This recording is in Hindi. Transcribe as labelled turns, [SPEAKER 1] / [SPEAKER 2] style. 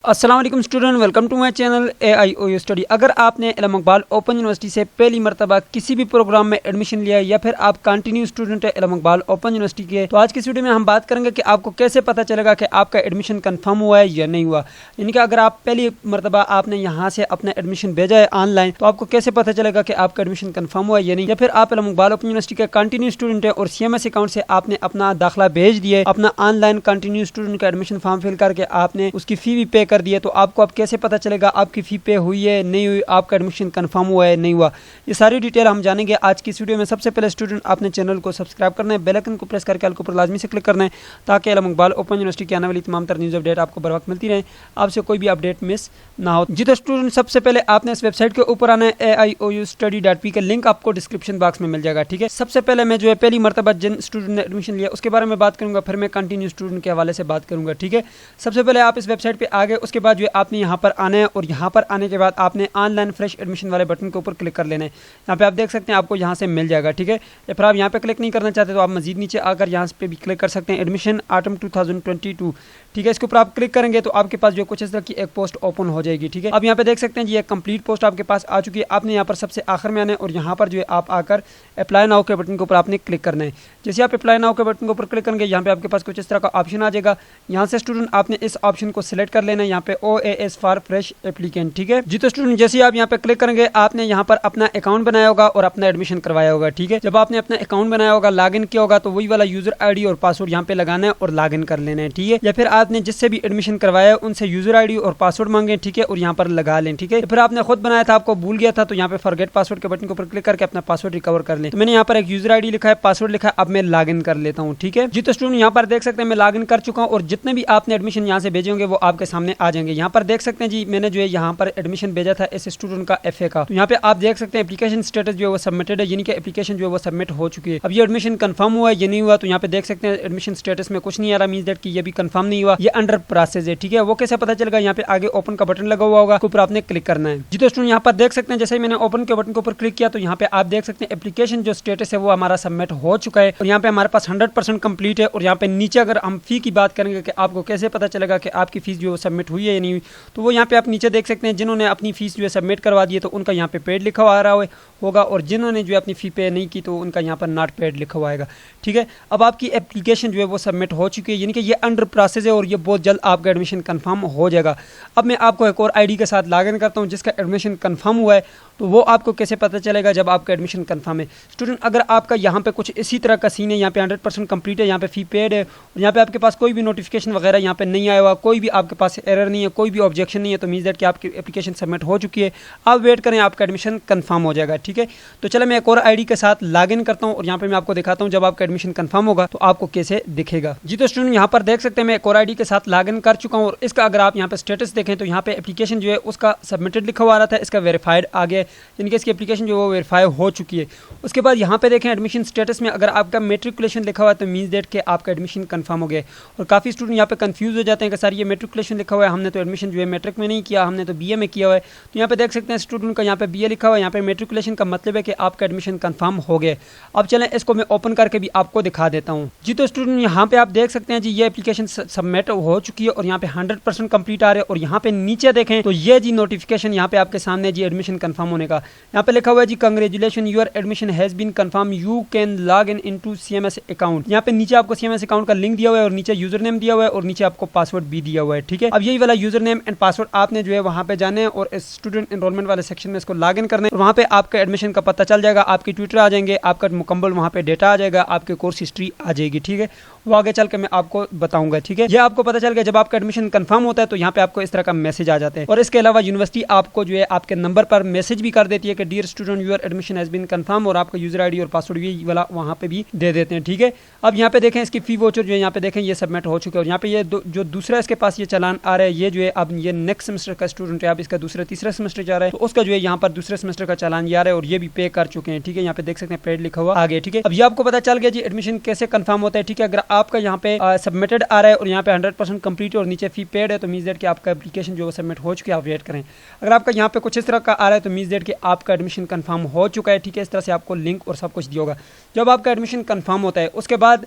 [SPEAKER 1] अस्सलाम वालेकुम student, welcome to my channel AIOU study. अगर आपने इल्म इकबाल ओपन यूनिवर्सिटी से पहली मरतबा किसी भी प्रोग्राम में एडमिशन लिया है या फिर आप कंटिन्यू स्टूडेंट है इल्म इकबाल ओपन यूनिवर्सिटी के, तो आज की वीडियो में हम बात करेंगे कि आपको कैसे पता चलेगा कि आपका एडमिशन कंफर्म हुआ है या नहीं हुआ। यानी कि अगर आप पहली मरतबा आपने यहाँ से अपना एडमिशन भेजा है ऑनलाइन, तो आपको कैसे पता चलेगा कि आपका एडमिशन कंफर्म हुआ है या नहीं। या फिर आप इल्म इकबाल ओपन यूनिवर्सिटी के कंटिन्यू स्टूडेंट है और CMS अकाउंट से आपने अपना दाखिला भेज दिया, अपना ऑनलाइन कंटिन्यू स्टूडेंट का एडमिशन फॉर्म फिल करके आपने उसकी फी भी पे कर दी है, तो आपको अब कैसे पता चलेगा आपकी फ़ी पे हुई है नहीं हुई, आपका एडमिशन कंफर्म हुआ है नहीं हुआ। ये सारी डिटेल हम जानेंगे आज की इस वीडियो में। सबसे पहले स्टूडेंट आपने चैनल को सब्सक्राइब करना है, बेल आइकन को प्रेस करके ऊपर लाजमी से क्लिक करना है ताकि इल्म इकबाल ओपन यूनिवर्सिटी की आने वाली तमाम तर न्यूज़ अपडेट आपको बर वक्त मिलती रहे, आपसे कोई भी अपडेट मिस ना हो। जी तो स्टूडेंट सबसे पहले आपने इस वेबसाइट के ऊपर आना है AIOUstudy.p का लिंक आपको डिस्क्रिप्शन बॉक्स में मिल जाएगा। ठीक है, सबसे पहले मैं जो है पहली मरतबा जिन स्टूडेंट ने एडमिशन लिया उसके बारे में बात करूंगा, फिर मैं कंटिन्यू स्टूडेंट के हवाले से बात करूंगा। ठीक है, सबसे पहले आप इस वेबसाइट पे आ गए, उसके बाद जो है आपने यहाँ पर आना है और यहाँ पर आने के बाद आपने ऑनलाइन फ्रेश एडमिशन वाले बटन के ऊपर क्लिक कर लेना है। यहाँ पे आप देख सकते हैं आपको यहाँ से मिल जाएगा। ठीक है, या फिर आप यहाँ पे क्लिक नहीं करना चाहते तो आप मजीद नीचे आकर यहाँ पे भी क्लिक कर सकते हैं, एडमिशन ऑटम 2022। ठीक है, इसके ऊपर आप क्लिक करेंगे तो आपके पास जो कुछ इस तरह की एक पोस्ट ओपन हो जाएगी। ठीक है, अब यहाँ पे देख सकते हैं जी एक कंप्लीट पोस्ट आपके पास आ चुकी है। आपने यहाँ पर सबसे आखिर में आना है और यहाँ पर जो है आप आकर अप्लाई नाउ के बटन के ऊपर आपने क्लिक करना है। जैसे आप अप्लाई नाउ के बटन के ऊपर क्लिक करेंगे यहाँ पे आपके पास कुछ इस तरह का ऑप्शन आ जाएगा। यहाँ से स्टूडेंट आपने इस ऑप्शन को सिलेक्ट कर लेना है, यहाँ पे OAS फॉर फ्रेश एप्लीकेंट। ठीक है जी, तो स्टूडेंट जैसे आप यहाँ पे क्लिक करेंगे आपने यहाँ पर अपना अकाउंट बनाया होगा और अपना एडमिशन करवाया होगा। ठीक है, जब आपने अपना अकाउंट बनाया होगा, लॉगिन किया होगा, तो वही वाला यूजर ID और पासवर्ड यहाँ पे लगाना है और लॉगिन कर लेना है। ठीक है, या फिर आपने जिससे भी एडमिशन करवाया है उनसे यूजर ID और पासवर्ड मांगे। ठीक है, और यहाँ पर लगा लें। ठीक है, फिर आपने खुद बनाया था, आपको भूल गया था, तो यहाँ पे फॉरगेट पासवर्ड के बटन के ऊपर क्लिक करके अपना पासवर्ड रिकवर कर लें। तो मैंने यहाँ पर एक यूजर ID लिखा है, पासवर्ड लिखा है, अब मैं लॉगिन कर लेता हूँ। ठीक है जी, तो स्टूडेंट यहाँ पर देख सकते हैं मैं लॉगिन कर चुका हूँ और जितने भी आपने एडमिशन यहाँ से भेजे होंगे वो आपके सामने आ जाएंगे। यहाँ पर देख सकते हैं जी मैंने जो है यहाँ पर एडमिशन भेजा था इस स्टूडेंट का FA का, तो यहाँ पे आप देख सकते हैं एप्लीकेशन स्टेटस जो है वो सबमिटेड है, यानी कि एप्लीकेशन जो है वो सबमिट हो चुकी है। अब ये एडमिशन कंफर्म हुआ है ये नहीं हुआ, तो यहाँ पे देख सकते हैं एडमिशन स्टेटस में कुछ नहीं आ रहा, मींस दैट कि ये भी कंफर्म नहीं हुआ, ये अंडर प्रोसेस है। ठीक है, वो कैसे पता चलेगा, यहाँ पे आगे ओपन का बटन लगा हुआ होगा, ऊपर आपने क्लिक करना है। जी तो स्टूडेंट यहाँ पर देख सकते हैं जैसे ही मैंने ओपन के बटन के ऊपर क्लिक किया तो यहाँ पे आप देख सकते हैं एप्लीकेशन जो स्टेटस है वो हमारा सबमिट हो चुका है और यहाँ पे हमारे पास 100% कंप्लीट है। और यहाँ पे नीचे अगर हम फी की बात करेंगे कि आपको कैसे पता चलेगा कि आपकी फीस जो है सबमिट हुई है या नहीं हुई, तो वो यहाँ पे आप नीचे देख सकते हैं जिन्होंने अपनी फीस जो है सबमिट करवा दी है तो उनका यहाँ पे पेड लिखा हुआ आ रहा होगा और जिन्होंने जो है अपनी फी पे नहीं की तो उनका यहाँ पर नॉट पेड लिखा हुआ आएगा। ठीक है, अब आपकी एप्लीकेशन जो है वो सबमिट हो चुकी है, यानी कि ये अंडर प्रोसेस है और ये बहुत जल्द आपका एडमिशन कंफर्म हो जाएगा। अब मैं आपको एक और ID के साथ लॉगिन करता हूँ जिसका एडमिशन कंफर्म हुआ है, तो वो आपको कैसे पता चलेगा जब आपका एडमिशन कंफर्म है। स्टूडेंट अगर आपका यहाँ पे कुछ इसी तरह का सीन है, यहाँ पे 100% कंप्लीट है, यहाँ पे फी पेड है और यहाँ पे आपके पास कोई भी नोटिफिकेशन वगैरह यहाँ पे नहीं आया हुआ, कोई भी आपके पास एरर नहीं है, कोई भी ऑब्जेक्शन नहीं है, तो मींस दैट कि आपकी एप्लीकेशन सबमिट हो चुकी है। आप वेट करें, आपका एडमिशन कंफर्म हो जाएगा। ठीक है, तो चले मैं एक और ID के साथ लॉगिन करता हूँ और यहाँ पे मैं आपको दिखाता हूँ जब आपका एडमिशन कंफर्म होगा तो आपको कैसे दिखेगा। जी तो स्टूडेंट यहाँ पर देख सकते हैं मैं एक और ID के साथ लॉगिन कर चुका हूँ और इसका अगर आप यहाँ पे स्टेटस देखें तो यहाँ पे एप्लीकेशन जो है उसका सबमिटेड लिखा हुआ आ रहा था, इसका वेरीफाइड आ गया, यानी कि इसकी एप्लीकेशन जो है वो वेरीफाई हो चुकी है। उसके बाद यहाँ पे देखें एडमिशन स्टेटस में अगर आपका मेट्रिकुलेशन लिखा हुआ है तो मींस दैट कि आपका एडमिशन कंफर्म हो गया। और काफ़ी स्टूडेंट यहाँ पे कंफ्यूज हो जाते हैं कि सर ये मेट्रिकुलेशन लिखा हुआ है, हमने तो एडमिशन जो है मैट्रिक में नहीं किया, हमने तो BA में किया हुआ है। तो यहाँ पे देख सकते हैं स्टूडेंट का यहाँ पे BA लिखा हुआ है, यहाँ पे मेट्रिकुलेशन का मतलब है कि आपका एडमिशन कंफर्म हो गया। अब चलें इसको मैं ओपन करके भी आपको दिखा देता हूँ। जी तो स्टूडेंट यहाँ पे आप देख सकते हैं जी ये एप्लीकेशन सबमिट हो चुकी है और यहाँ पे 100% कंप्लीट आ रहा है और यहाँ पे नीचे देखें तो ये जी नोटिफिकेशन यहाँ पे आपके सामने जी एडमिशन कंफर्म होने का यहाँ पे लिखा हुआ है जी congratulation your admission has been confirm, you can log in into CMS account. यहाँ पे नीचे आपको CMS अकाउंट का लिंक दिया हुआ है और नीचे यूजर नेम दिया हुआ है और नीचे आपको पासवर्ड भी दिया हुआ है। ठीक है, अब यही वाला यूजर नेम एंड पासवर्ड आपने जो है वहाँ पे जाना है और स्टूडेंट एनरोलमेंट वाले सेक्शन में इसको लॉग इन करना है और वहाँ पे आपका एडमिशन का पता चल जाएगा, आपकी ट्विटर आ जाएंगे, आपका मुकम्मल वहाँ पे डेटा आ जाएगा, आपके कोर्स हिस्ट्री आ जाएगी। ठीक है, वो आगे चल के मैं आपको बताऊंगा। ठीक है, ये आपको पता चल गया जब आपका एडमिशन कंफर्म होता है तो यहाँ पे आपको इस तरह का मैसेज आ जाता है और इसके अलावा यूनिवर्सिटी आपको जो है आपके नंबर पर मैसेज भी कर देती है कि dear student your admission has been confirmed और आपका यूजर ID और पासवर्ड भी वाला वहाँ पे भी दे देते हैं। ठीक है, अब यहाँ पे देखें इसकी फी वोचर जो है यहाँ पे देखें ये सबमिट हो चुके हैं और यहाँ पे ये जो दूसरा इसके पास ये चालान आ रहा है ये जो है अब ये नेक्स्ट सेमेस्टर का स्टूडेंट है, अब इसका दूसरा तीसरा सेमेस्टर जा रहा है तो उसका जो है यहाँ पर दूसरे सेमेस्टर का चालान ये आ रहा है और ये भी पे कर चुके हैं। ठीक है, यहाँ पे देख सकते हैं पेड लिखा हुआ आगे। ठीक है, अब ये आपको पता चल गया जी एडमिशन कैसे कंफर्म होता है। ठीक है, अगर आपका यहाँ पे सबमिटेड आ रहा है और यहाँ पे 100% कंप्लीट और नीचे फी पेड है तो मींस दैट कि आपका एप्लीकेशन जो सबमिट हो चुकी है, आप वेट करें। अगर आपका यहाँ पे कुछ इस तरह का आ रहा है तो मींस दैट कि आपका एडमिशन कंफर्म हो चुका है। ठीक है, इस तरह से आपको लिंक और सब कुछ दिया होगा। जब आपका एडमिशन कंफर्म होता है उसके बाद